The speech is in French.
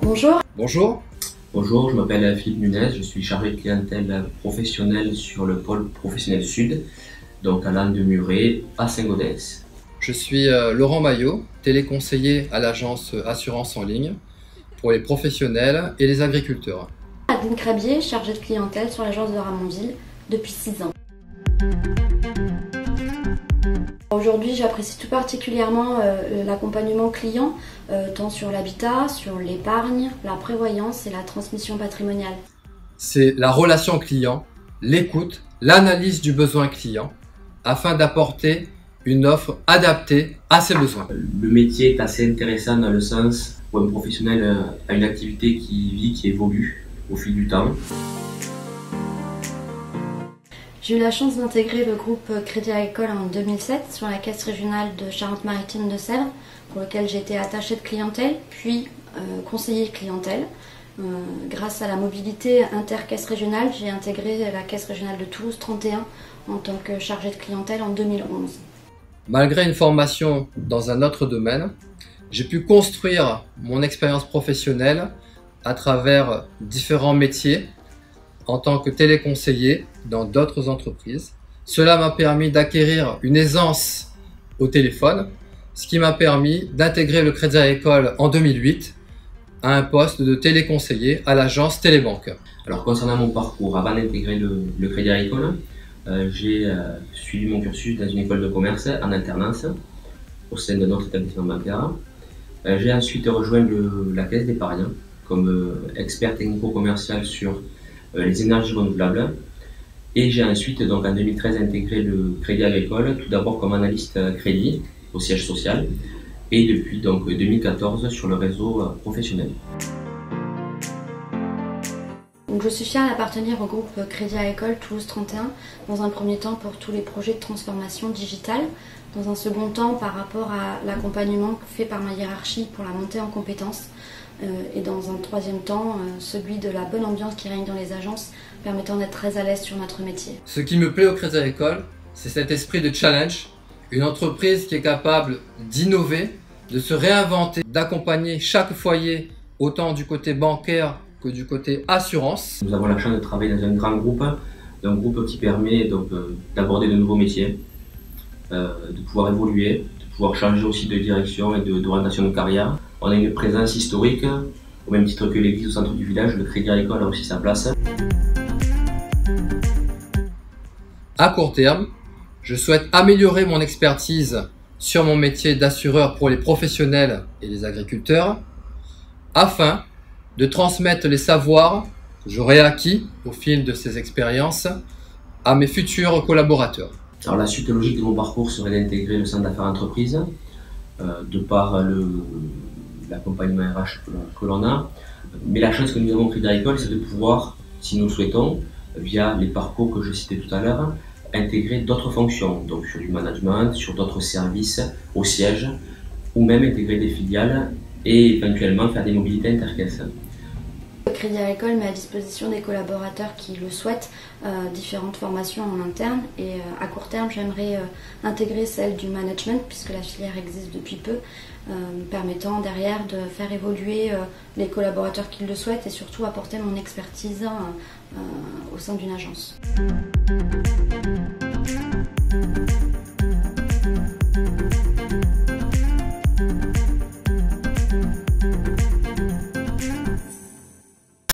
Bonjour. Bonjour. Bonjour, je m'appelle Philippe Nunez, je suis chargé de clientèle professionnelle sur le pôle professionnel sud, donc à l'Anne de Muret, à Saint-Gaudens. Je suis Laurent Maillot, téléconseiller à l'agence Assurance en ligne pour les professionnels et les agriculteurs. Adeline Crabier, chargée de clientèle sur l'agence de Ramonville depuis 6 ans. Aujourd'hui, j'apprécie tout particulièrement l'accompagnement client, tant sur l'habitat, sur l'épargne, la prévoyance et la transmission patrimoniale. C'est la relation client, l'écoute, l'analyse du besoin client, afin d'apporter une offre adaptée à ses besoins. Le métier est assez intéressant dans le sens où un professionnel a une activité qui vit, qui évolue au fil du temps. J'ai eu la chance d'intégrer le groupe Crédit Agricole en 2007 sur la caisse régionale de Charente-Maritime de Sèvres, pour lequel j'ai été attachée de clientèle, puis conseiller clientèle. Grâce à la mobilité inter-caisse régionale, j'ai intégré la caisse régionale de Toulouse 31 en tant que chargée de clientèle en 2011. Malgré une formation dans un autre domaine, j'ai pu construire mon expérience professionnelle à travers différents métiers en tant que téléconseiller dans d'autres entreprises. Cela m'a permis d'acquérir une aisance au téléphone, ce qui m'a permis d'intégrer le Crédit Agricole en 2008 à un poste de téléconseiller à l'agence Télébanque. Alors concernant mon parcours, avant d'intégrer le Crédit Agricole, j'ai suivi mon cursus dans une école de commerce en alternance au sein de notre établissement bancaire. J'ai ensuite rejoint la caisse d'épargne comme expert technico-commercial sur les énergies renouvelables. Et j'ai ensuite, donc en 2013, intégré le Crédit Agricole, tout d'abord comme analyste crédit au siège social, et depuis donc 2014 sur le réseau professionnel. Donc, je suis fière d'appartenir au groupe Crédit Agricole Toulouse 31, dans un premier temps pour tous les projets de transformation digitale, dans un second temps par rapport à l'accompagnement fait par ma hiérarchie pour la montée en compétences, et dans un troisième temps, celui de la bonne ambiance qui règne dans les agences, permettant d'être très à l'aise sur notre métier. Ce qui me plaît au Crédit Agricole, c'est cet esprit de challenge, une entreprise qui est capable d'innover, de se réinventer, d'accompagner chaque foyer, autant du côté bancaire que du côté assurance. Nous avons la chance de travailler dans un grand groupe qui permet donc d'aborder de nouveaux métiers, de pouvoir évoluer, de pouvoir changer aussi de direction et d'orientation de carrière. On a une présence historique, au même titre que l'église au centre du village, le Crédit Agricole a aussi sa place. À court terme, je souhaite améliorer mon expertise sur mon métier d'assureur pour les professionnels et les agriculteurs, afin de transmettre les savoirs que j'aurai acquis au fil de ces expériences à mes futurs collaborateurs. Alors la suite logique de mon parcours serait d'intégrer le centre d'affaires entreprise, de par l'accompagnement RH que l'on a. Mais la chance que nous avons au Crédit Agricole, c'est de pouvoir, si nous le souhaitons, via les parcours que je citais tout à l'heure, intégrer d'autres fonctions, donc sur du management, sur d'autres services au siège, ou même intégrer des filiales et éventuellement faire des mobilités intercaisses. Le Crédit Agricole met à disposition des collaborateurs qui le souhaitent différentes formations en interne, et à court terme j'aimerais intégrer celle du management puisque la filière existe depuis peu, permettant derrière de faire évoluer les collaborateurs qui le souhaitent et surtout apporter mon expertise au sein d'une agence.